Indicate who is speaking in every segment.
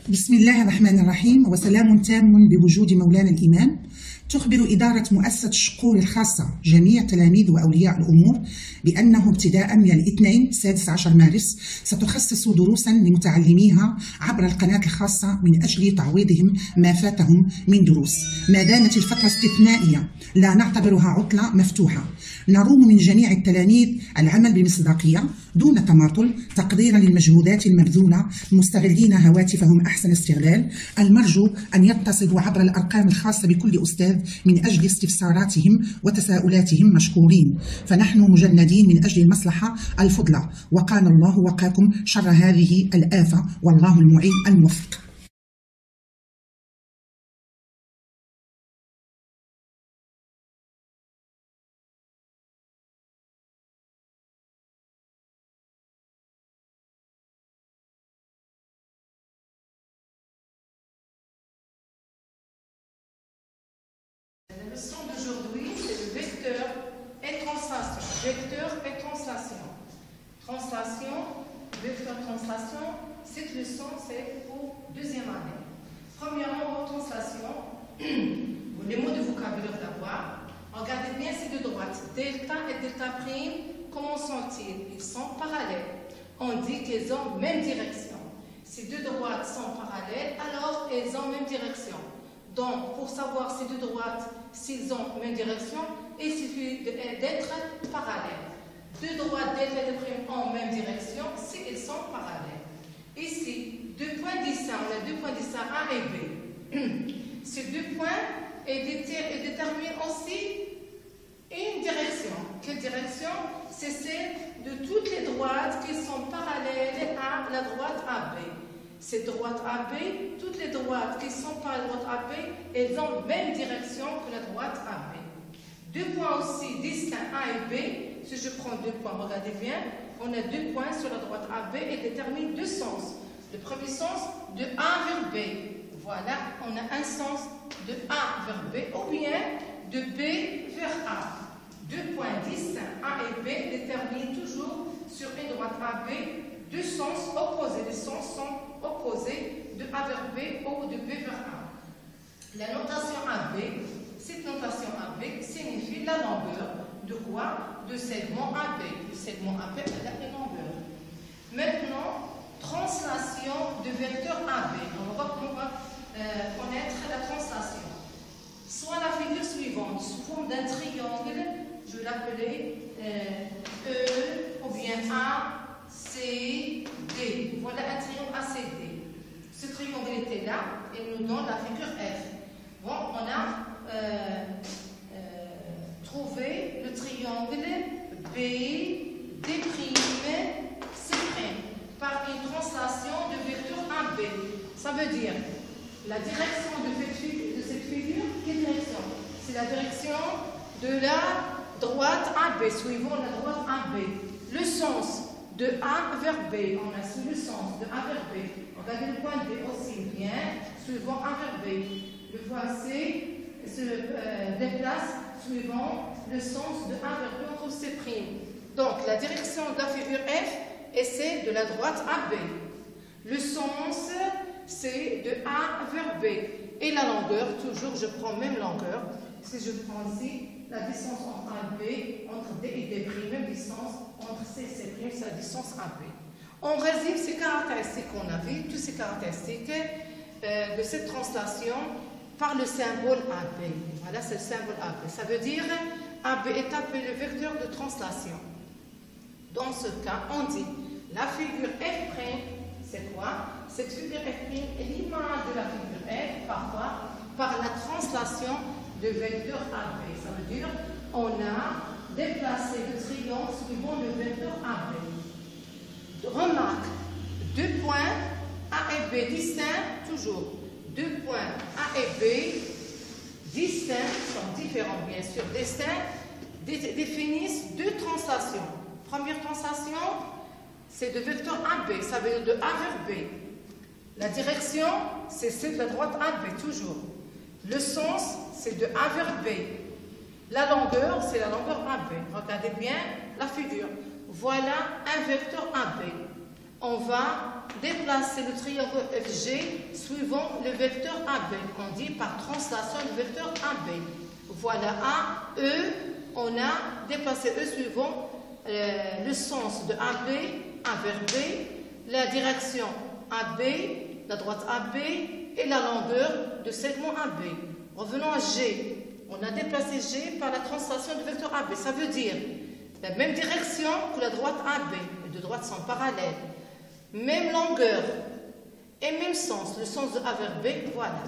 Speaker 1: بسم الله الرحمن الرحيم، وسلام تام بوجود مولانا الإمام. تخبر إدارة مؤسسة الشقور الخاصة جميع تلاميذ وأولياء الأمور بأنه ابتداء من الاثنين 16 مارس ستخصص دروسا لمتعلميها عبر القناة الخاصة من أجل تعويضهم ما فاتهم من دروس. ما دامت الفترة استثنائية لا نعتبرها عطلة مفتوحة. نروم من جميع التلاميذ العمل بمصداقية دون تماطل تقديرا للمجهودات المبذولة، مستغلين هواتفهم أحسن استغلال. المرجو أن يتصلوا عبر الأرقام الخاصة بكل أستاذ من أجل استفساراتهم وتساؤلاتهم مشكورين، فنحن مجندين من أجل المصلحة الفضلى، وقانا الله وقاكم شر هذه الآفة، والله المعين الموفق.
Speaker 2: La leçon d'aujourd'hui, c'est le vecteur et translation. Vecteur et translation. Translation, vecteur, translation. Cette leçon, c'est pour deuxième année. Premièrement, translation. Les mots de vocabulaire d'abord. Regardez bien ces deux droites. Delta et delta prime, comment sont-ils? Ils sont parallèles. On dit qu'ils ont même direction. Ces deux droites sont parallèles, alors elles ont même direction. Donc, pour savoir ces deux droites, s'ils ont même direction, il suffit d'être parallèles. Deux droites delta et prime ont même direction si elles sont parallèles. Ici, deux points distincts, on a deux points distincts A et B. Ces deux points déterminent aussi une direction. Quelle direction? C'est celle de toutes les droites qui sont parallèles à la droite AB. Ces droites AB, toutes les droites qui sont par la droite AB, elles ont la même direction que la droite AB. Deux points aussi distincts A et B. Si je prends deux points, regardez bien, on a deux points sur la droite AB et déterminent deux sens. Le premier sens de A vers B. Voilà, on a un sens de A vers B ou bien de B vers A. Deux points distincts A et B déterminent toujours sur une droite AB deux sens opposés. Les sens sont opposés de A vers B ou de B vers A. La notation AB, cette notation AB signifie la longueur de quoi? De segment AB. Le segment AB a la longueur. Maintenant, translation de vecteur AB. On va connaître la translation. Soit la figure suivante, sous forme d'un triangle, je vais l'appeler E ou bien A, C, D. Voilà un triangle ACD. Ce triangle était là et nous donne la figure F. Bon, on a trouvé le triangle B, D', C' par une translation de vecteur AB. Ça veut dire la direction de cette figure, quelle direction? C'est la direction de la droite AB, suivant la droite AB. Le sens de A vers B, on a su le sens de A vers B. Regardez le point D aussi bien, suivant A vers B. Le point C se déplace suivant le sens de A vers B entre C'. Donc la direction de la figure F est celle de la droite AB. Le sens c'est de A vers B. Et la longueur, toujours je prends même longueur. Si je prends ici la distance entre A et B, entre D et D', même distance entre C et C', c'est la distance AB. On résume ces caractéristiques qu'on a vues, toutes ces caractéristiques de cette translation par le symbole AB. Voilà, c'est le symbole AB. Ça veut dire AB est appelé le vecteur de translation. Dans ce cas, on dit la figure F', c'est quoi? Cette figure F' est l'image de la figure F, parfois, par la translation de vecteur AB. Ça veut dire on a déplacé le triangle suivant le vecteur AB. Remarque, deux points A et B distincts, toujours. Deux points A et B distincts, sont différents bien sûr, distincts, définissent deux translations. Première translation, c'est de vecteur AB, ça veut dire de A vers B. La direction, c'est celle de la droite AB, toujours. Le sens, c'est de A vers B. La longueur, c'est la longueur AB. Regardez bien la figure. Voilà un vecteur AB. on va déplacer le triangle FG suivant le vecteur AB. On dit par translation du vecteur AB. Voilà A, E, on a déplacé E suivant le sens de AB, A vers B, la direction AB, la droite AB et la longueur de segment AB. Revenons à G. On a déplacé G par la translation du vecteur AB. Ça veut dire la même direction que la droite AB. Les deux droites sont parallèles. Même longueur et même sens. Le sens de A vers B, voilà.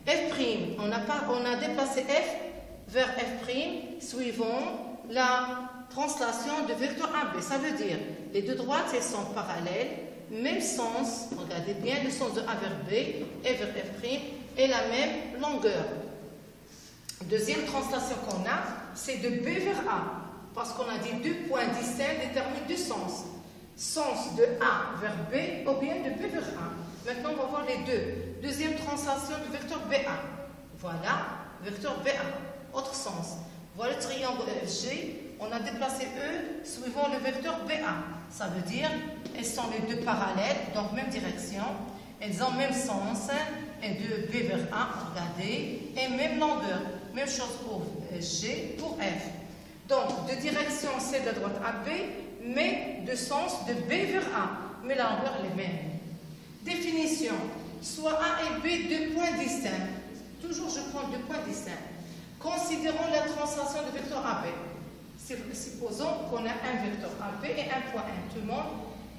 Speaker 2: F', on a déplacé F vers F' suivant la translation de vecteur AB. Ça veut dire les deux droites elles sont parallèles, même sens, regardez bien, le sens de A vers B et vers F' et la même longueur. Deuxième translation qu'on a, c'est de B vers A, parce qu'on a dit deux points distincts déterminent du sens. Sens de A vers B ou bien de B vers A. Maintenant, on va voir les deux. Deuxième translation du vecteur BA. Voilà, vecteur BA, autre sens. Voilà le triangle FG. On a déplacé E suivant le vecteur BA. Ça veut dire, elles sont les deux parallèles, donc même direction. Elles ont même sens, et de B vers A, regardez, et même longueur. Même chose pour G, pour F. Donc, de direction, c'est de la droite AB, mais de sens de B vers A. Mais la longueur est la même. Définition. Soit A et B, deux points distincts. Toujours, je prends deux points distincts. Considérons la translation de vecteur AB. Supposons qu'on a un vecteur AB et un point M. Tout le monde,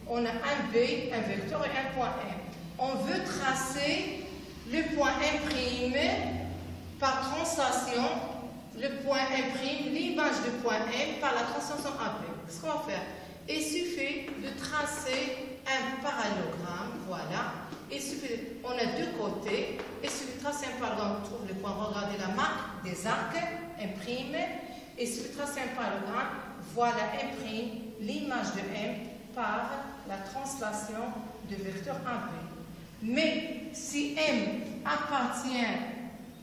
Speaker 2: on a un B, un vecteur et un point M. On veut tracer le point M' par translation, le point M', l'image du point M par la translation AB. Qu'est-ce qu'on va faire? Il suffit de tracer un parallélogramme, voilà. Il suffit, on a deux côtés, il suffit de tracer un parallélogramme, on trouve le point, regardez la marque des arcs, M', il suffit de tracer un parallélogramme, voilà M', l'image de M par la translation du vecteur AB. Mais si M appartient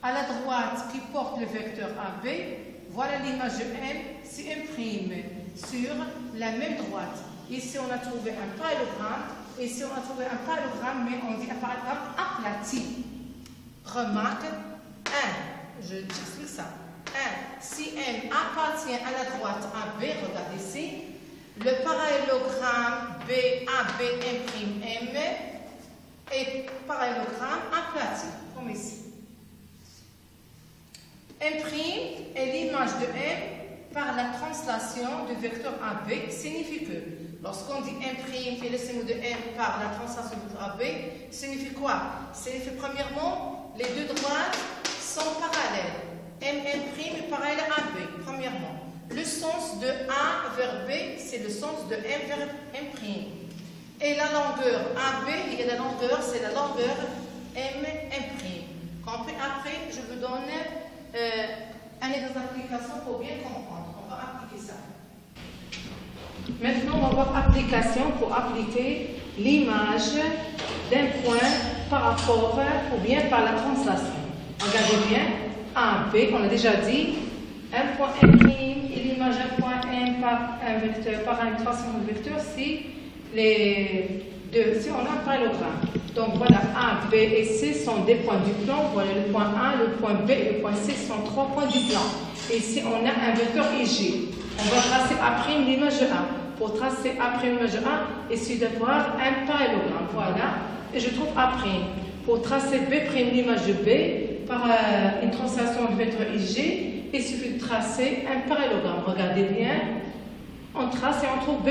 Speaker 2: à la droite qui porte le vecteur AB, voilà l'image de M, c'est M' sur la même droite. Ici, on a trouvé un parallélogramme. Ici, on a trouvé un parallélogramme, mais on dit un parallélogramme aplati. Remarque 1. Je t'explique ça. 1. Si M appartient à la droite AB, regarde ici, le parallélogramme BABM' est parallélogramme aplati, comme ici. M' est l'image de M par la translation du vecteur AB, signifie que lorsqu'on dit M' et le signe de M par la translation du vecteur AB, signifie quoi? Signifie premièrement, les deux droites sont parallèles. M' est parallèle à AB, premièrement. Le sens de A vers B, c'est le sens de M vers M'. Et la longueur AB, et la longueur, c'est la longueur M'. Compris? Après, je vous donne un exemple d'application pour bien comprendre. On va appliquer ça. Maintenant, on va voir application pour appliquer l'image d'un point par rapport ou bien par la translation. Regardez bien, A, B, on a déjà dit, un point M' et l'image d'un point M par un vecteur, par une translation de vecteur, si on a un parallélogramme. Donc voilà, A, B et C sont des points du plan. Voilà le point A, le point B et le point C sont trois points du plan. Et ici, on a un vecteur IG. On va tracer A' l'image de A. Pour tracer A' l'image de A, il suffit d'avoir un parallélogramme. Voilà. Et je trouve A'. Pour tracer B' l'image de B, par une translation du vecteur IG, il suffit de tracer un parallélogramme. Regardez bien. On trace et on trouve B'.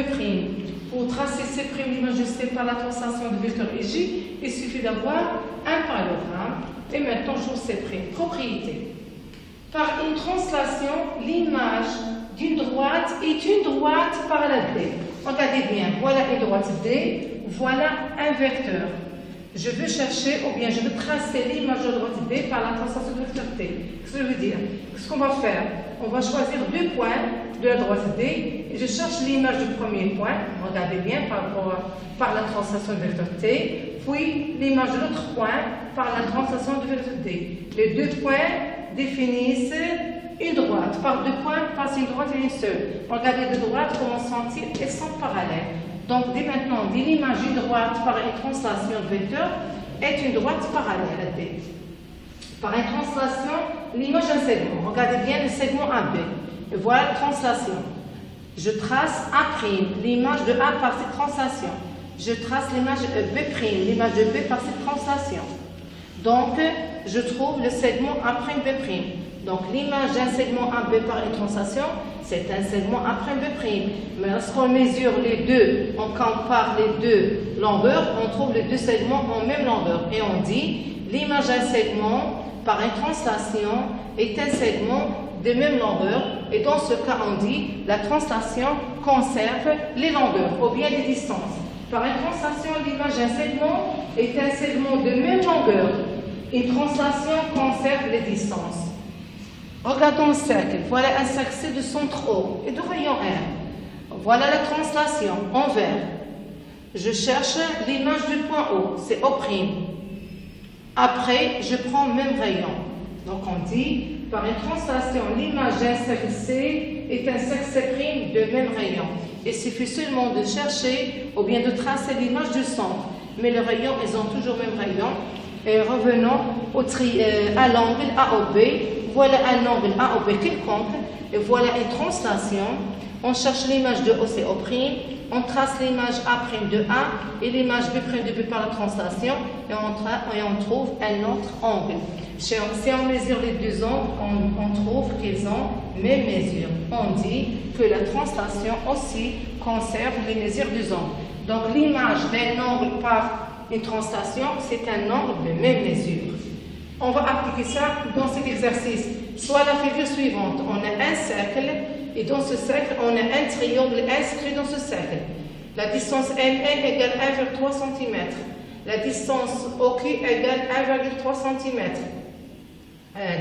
Speaker 2: Pour tracer C' l'image de C par la translation du vecteur IG, il suffit d'avoir un parallélogramme. Et maintenant, je trouve C'. Propriété. Par une translation, l'image d'une droite est une droite par la D. Regardez bien, voilà une droite D, voilà un vecteur. Je veux chercher, ou bien je veux tracer l'image de droite D par la translation du vecteur T. Qu'est-ce que je veux dire? Qu'est-ce qu'on va faire? On va choisir deux points de la droite D, et je cherche l'image du premier point, regardez bien, par la translation du vecteur T, puis l'image de l'autre point par la translation du vecteur D. Les deux points définissent une droite. Par deux points, passe une droite et une seule. Regardez deux droites, comment sentir, elles sont parallèles. Donc, dès maintenant, on dit l'image d'une droite par une translation de vecteur est une droite parallèle à B. Par une translation, l'image d'un segment. Regardez bien le segment AB. Et voilà la translation. Je trace A', l'image de A par cette translation. Je trace l'image B', l'image de B par cette translation. Donc, je trouve le segment A', B'. Donc, l'image d'un segment AB par une translation, c'est un segment A', B'. Mais lorsqu'on mesure les deux, on compare les deux longueurs, on trouve les deux segments en même longueur. Et on dit, l'image d'un segment par une translation est un segment de même longueur. Et dans ce cas, on dit, la translation conserve les longueurs ou bien les distances. Par une translation, l'image d'un segment est un segment de même longueur. Une translation conserve les distances. Regardons le cercle. Voilà un cercle C de centre O et de rayon R. Voilà la translation en vert. Je cherche l'image du point O, c'est O'. Après, je prends le même rayon. Donc on dit, par une translation, l'image d'un cercle C est un cercle C' de même rayon. Il suffit seulement de chercher ou bien de tracer l'image du centre. Mais les rayons, ils ont toujours le même rayon. Et revenons à l'angle AOB. Voilà un angle AOB quelconque. Et voilà une translation. On cherche l'image de O, c'est O'. On trace l'image A' de A et l'image B' de B par la translation. Et on trouve un autre angle. Si on mesure les deux angles, on trouve qu'ils ont même mesure. On dit que la translation aussi conserve les mesures des angles. Donc l'image d'un angle par une translation, c'est un angle de même mesure. On va appliquer ça dans cet exercice. Soit la figure suivante, on a un cercle et dans ce cercle, on a un triangle inscrit dans ce cercle. La distance MN égale 1,3 cm. La distance OQ égale 1,3 cm.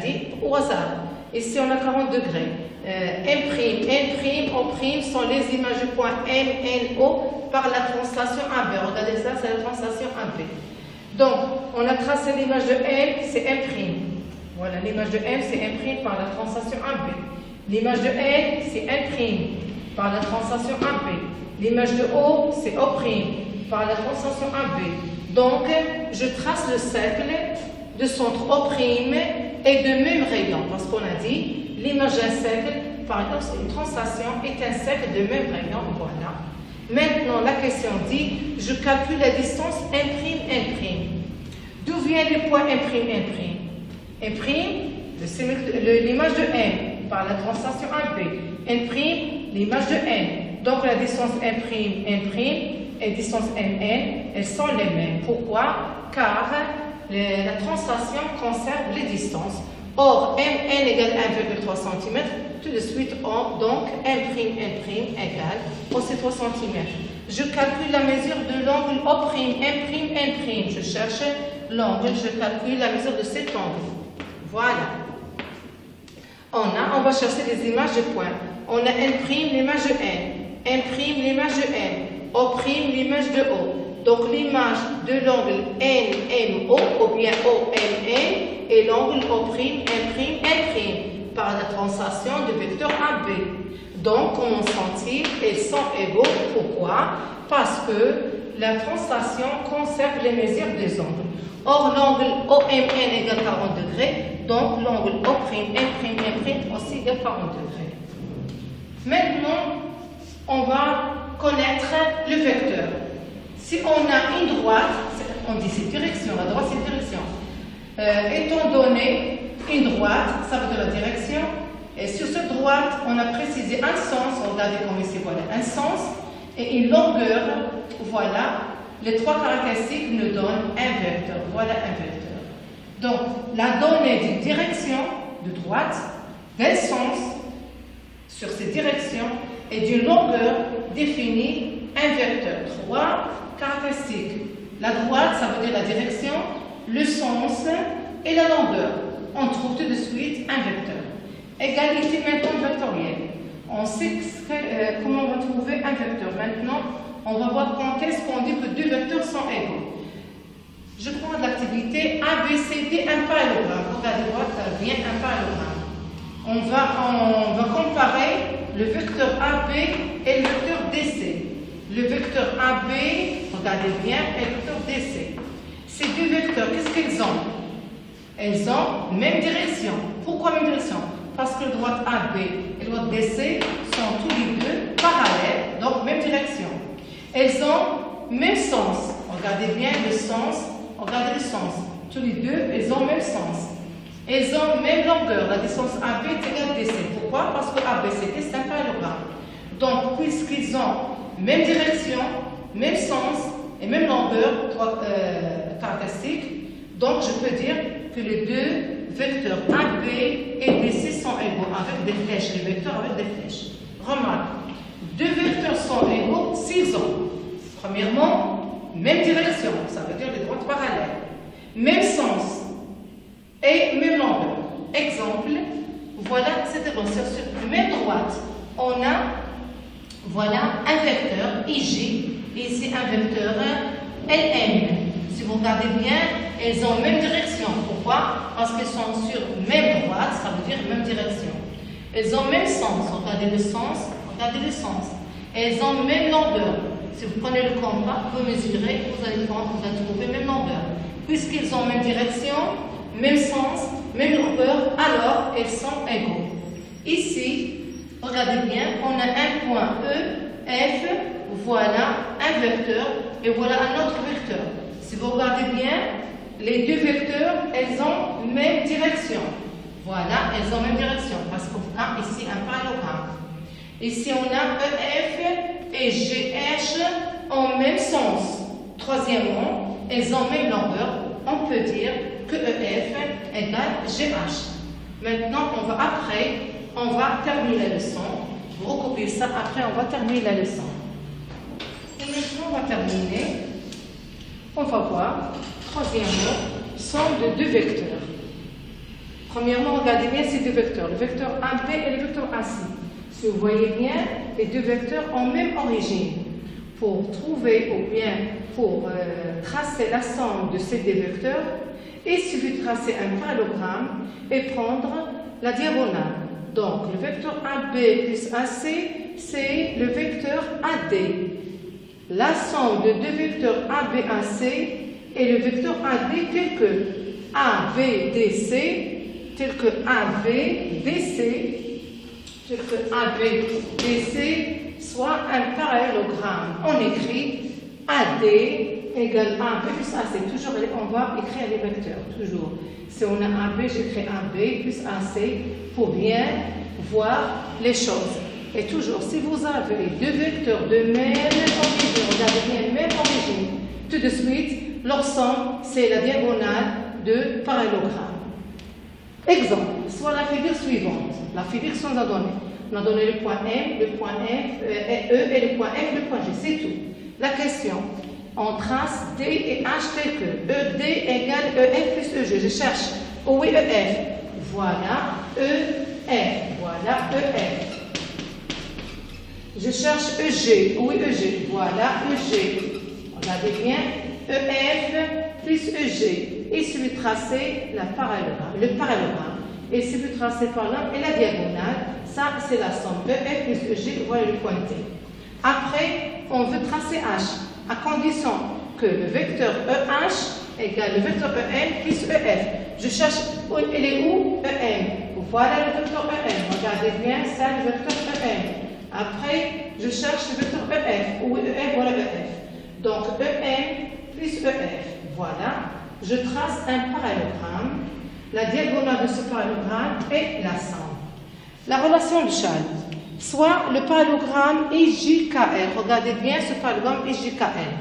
Speaker 2: Dit au hasard. Ici, on a 40 degrés. M', O' sont les images du point M, N, O par la translation AB. Regardez ça, c'est la translation AB. Donc, on a tracé l'image de M, c'est M'. Voilà, l'image de M, c'est M' par la translation AB. L'image de N, c'est N' par la translation AB. L'image de O, c'est O' par la translation AB. Donc, je trace le cercle de centre O' et de même rayon, parce qu'on a dit, l'image d'un cercle, par exemple, c'est une translation, est un cercle de même rayon, voilà. Maintenant, la question dit, je calcule la distance M'. D'où viennent les points M'? L'image de M par la translation AB. N', l'image de N. Donc, la distance M', et distance MN, elles sont les mêmes. Pourquoi? Car la translation conserve les distances. Or, MN égale 1,3 cm, tout de suite, donc M', égale aussi 3 cm. Je calcule la mesure de l'angle O', M'. Je cherche l'angle, je calcule la mesure de cet angle. Voilà. On va chercher les images de points. On a N', l'image de N. M', l'image de M. O', l'image de O. Donc l'image de l'angle NMO ou bien OMN et l'angle O', M', par la translation du vecteur AB. Donc, comme on sentit, elles sont égaux. Pourquoi? Parce que la translation conserve les mesures des angles. Or, l'angle OMN égale 40 degrés, donc l'angle O', M', aussi égale 40 degrés. Maintenant, on va connaître le vecteur. Si on a une droite, on dit cette direction, la droite c'est une direction. Étant donné une droite, ça veut dire la direction, et sur cette droite, on a précisé un sens, regardez comme ici, voilà, un sens, et une longueur, voilà, les trois caractéristiques nous donnent un vecteur, voilà un vecteur. Donc, la donnée d'une direction de droite, d'un sens sur cette direction, et d'une longueur définit un vecteur. Trois caractéristiques. La droite, ça veut dire la direction, le sens et la longueur. On trouve tout de suite un vecteur. Égalité maintenant vectorielle. On sait comment on va trouver un vecteur. Maintenant, on va voir quand est-ce qu'on dit que deux vecteurs sont égaux. Je prends de l'activité ABCD, un parallélogramme. Regardez, droite, ça vient un parallélogramme. On va comparer le vecteur AB et le vecteur DC. le vecteur AB, regardez bien, et le vecteur DC. Ces deux vecteurs, qu'est-ce qu'ils ont? Elles ont même direction. Pourquoi même direction? Parce que la droite AB et la droite DC sont tous les deux parallèles, donc même direction. Elles ont même sens. Regardez bien le sens, regardez le sens. Tous les deux, elles ont même sens. Elles ont même longueur. La distance AB est égale à DC. Pourquoi? Parce que ABCD, c'est un parallélogramme. Donc, puisqu'ils ont même direction, même sens et même longueur caractéristique, donc je peux dire que les deux vecteurs AB et DC sont égaux avec des flèches, les vecteurs avec des flèches. Remarque, deux vecteurs sont égaux s'ils ont, premièrement, même direction, ça veut dire les droites parallèles, même sens et même longueur. Exemple, voilà, c'était bon, sur la même droite, on a, voilà, un vecteur IJ, et ici un vecteur LM. Si vous regardez bien, elles ont même direction. Pourquoi? Parce qu'elles sont sur même droite, ça veut dire même direction. Elles ont même sens. Regardez le sens, regardez le sens. Elles ont même longueur. Si vous prenez le compas, vous mesurez, vous allez prendre, vous allez trouver même longueur. Puisqu'ils ont même direction, même sens, même longueur, alors elles sont égaux. Ici, regardez bien, on a un point E, F, voilà un vecteur et voilà un autre vecteur. Si vous regardez bien, les deux vecteurs, elles ont même direction. Voilà, elles ont même direction parce qu'on a ici un parallélogramme. Ici, on a EF et GH en même sens. Troisièmement, elles ont même longueur. On peut dire que EF égale GH. Maintenant, on va terminer la leçon. Vous recopiez ça, après on va terminer la leçon. Et maintenant, on va terminer. On va voir, troisièmement, somme de deux vecteurs. Premièrement, regardez bien ces deux vecteurs, le vecteur AB et le vecteur AC. Si vous voyez bien, les deux vecteurs ont même origine. Pour trouver ou bien pour tracer la somme de ces deux vecteurs, il suffit de tracer un parallélogramme et prendre la diagonale. Donc, le vecteur AB plus AC, c'est le vecteur AD. La somme de deux vecteurs ABAC est le vecteur AD tel que AVDC, tel que AVDC, tel que AVDC, soit un parallélogramme. On écrit AD égale AB plus AC. Toujours, on va écrire les vecteurs, toujours. Si on a AB, j'écris AB plus AC pour bien voir les choses. Et toujours, si vous avez deux vecteurs de même origine, regardez bien, même origine, tout de suite, leur somme, c'est la diagonale de parallélogramme. Exemple, soit la figure suivante. La figure qu'on a donnée. On a donné le point M, le point F, E et le point F, le point G. C'est tout. La question, on trace D et H tel que ED égale EF plus EG. Je cherche où est EF. Voilà EF. Voilà EF. Je cherche EG. Où est EG? Voilà EG. Regardez bien. EF plus EG. Il suffit de tracer le parallélogramme. Il suffit de tracer par là et la diagonale. Ça, c'est la somme. EF plus EG. Voilà le pointé. Après, on veut tracer H. À condition que le vecteur EH égale le vecteur EM plus EF. Je cherche, il est où? EM. Voilà le vecteur EM. Regardez bien, ça, le vecteur EM. Après, je cherche le vecteur EF. Où est EF? Voilà EF. Donc, EM plus EF. Voilà. Je trace un parallélogramme. La diagonale de ce parallélogramme est la somme. La relation de Chasles. Soit le parallélogramme IJKL. Regardez bien ce parallélogramme IJKL.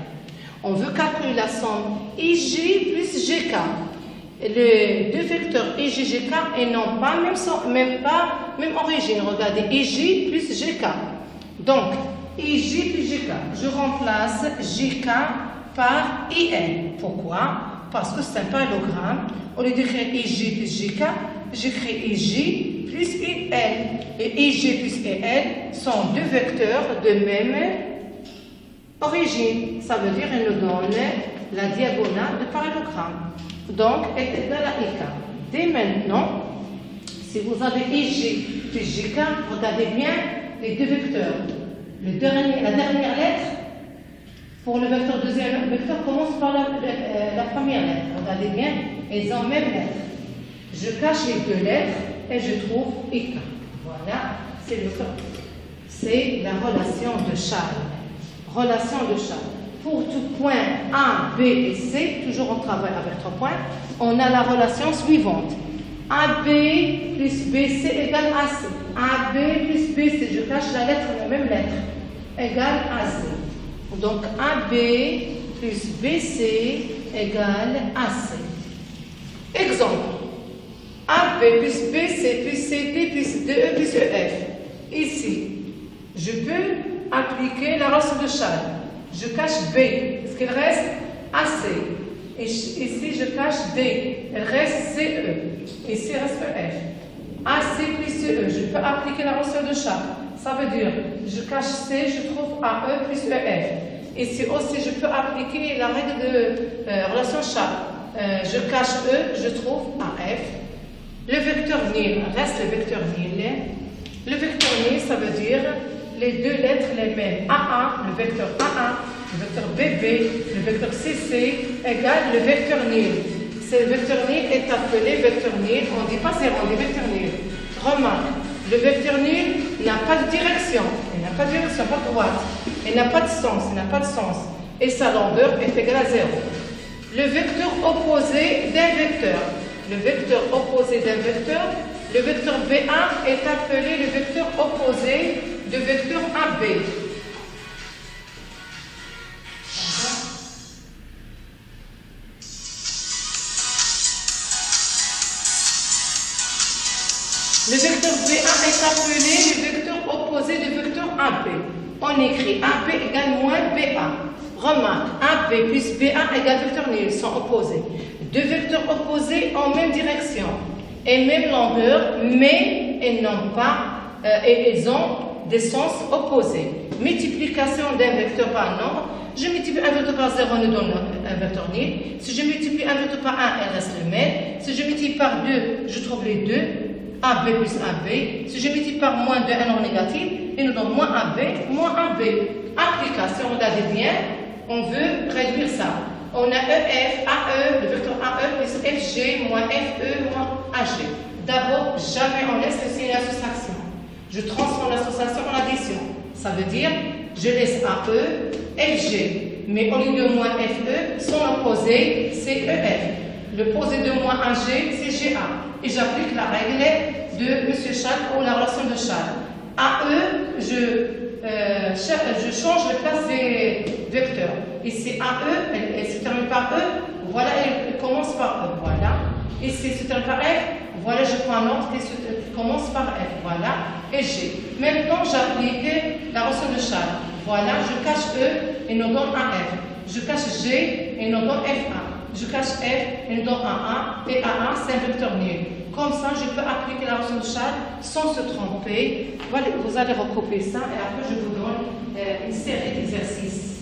Speaker 2: On veut calculer la somme IJ plus GK. Les deux vecteurs IJGK et non pas même origine. Regardez, IJ plus GK. Donc, IJ plus GK. Je remplace GK par IN. Pourquoi? Parce que c'est un parallélogramme. Au lieu d'écrire IJ plus GK, j'écris IJ plus IN. Et IJ plus IN sont deux vecteurs de même origine. Ça veut dire qu'ils nous donnent la diagonale de parallélogramme. Donc, elle est égale à IK. Dès maintenant, si vous avez IJ plus JK, regardez bien les deux vecteurs. La dernière lettre Pour le vecteur deuxième, le vecteur commence par la première lettre. Regardez bien, elles ont même lettre. Je cache les deux lettres et je trouve IK. Voilà, c'est le vecteur. C'est la relation de Charles. Relation de Charles. Pour tout point A, B et C, toujours on travaille avec 3 points, on a la relation suivante. AB plus BC égale AC. AB plus BC, je cache la lettre, la même lettre, égale AC. Donc AB plus BC égale AC. Exemple. AB plus BC plus CD plus DE plus EF. Ici, je peux appliquer la relation de Charles. Je cache B, ce qu'il reste AC. Et ici, je cache D, il reste CE. Ici, il reste EF. AC plus CE, je peux appliquer la relation de Charles. Ça veut dire, je cache C, je trouve AE plus EF. Ici aussi, je peux appliquer la règle de relation Charles. Je cache E, je trouve AF. Le vecteur nil reste le vecteur nil. Le vecteur nil, ça veut dire les deux lettres les mêmes. AA, le vecteur AA, le vecteur BB, le vecteur CC égale le vecteur nil. Ce vecteur nil est appelé vecteur nil. On ne dit pas c'est on dit vecteur nil. Remarque, le vecteur nil n'a pas de direction. Il n'a pas de direction, pas de droite. Il n'a pas de sens, il n'a pas de sens. Et sa longueur est égale à 0. Le vecteur opposé d'un vecteur. Le vecteur opposé d'un vecteur, le vecteur BA est appelé le vecteur opposé de vecteur AB. Le vecteur BA est appelé le vecteur opposé du vecteur AB. On écrit AB égale moins BA. Remarque, AB plus BA égale vecteur nil, ils sont opposés. Deux vecteurs opposés en même direction et même longueur, mais ils n'ont pas, ils ont des sens opposés. Multiplication d'un vecteur par un nombre, je multiplie un vecteur par 0, nous donne un vecteur nil. Si je multiplie un vecteur par 1, il reste le même. Si je multiplie par 2, je trouve les deux, AB plus AB. Si je multiplie par moins 2, un nombre négatif, il nous donne moins AB, moins AB. Application, regardez bien, on veut réduire ça. On a EF, AE, le vecteur AE plus FG moins FE moins AG. D'abord, jamais on laisse le signe d'association. Je transforme l'association en addition. Ça veut dire, je laisse AE, FG. Mais au lieu de moins FE, son opposé, c'est EF. Le posé de moins AG, c'est GA. Et j'applique la règle de M. Charles ou la relation de Charles. AE, je change la place des vecteurs. Ici AE, elle se termine par E, voilà, elle commence par E, voilà. Ici, se termine par F, voilà, je prends un autre qui commence par F, voilà, et G. Maintenant, j'applique la relation de Charles. Voilà, je cache E et nous donne un F. Je cache G et nous donne FA. Je cache F et nous donne un A, et AA, c'est un vecteur nul. Comme ça, je peux appliquer la relation de Charles sans se tromper. Voilà, vous allez recopier ça et après, je vous donne une série d'exercices.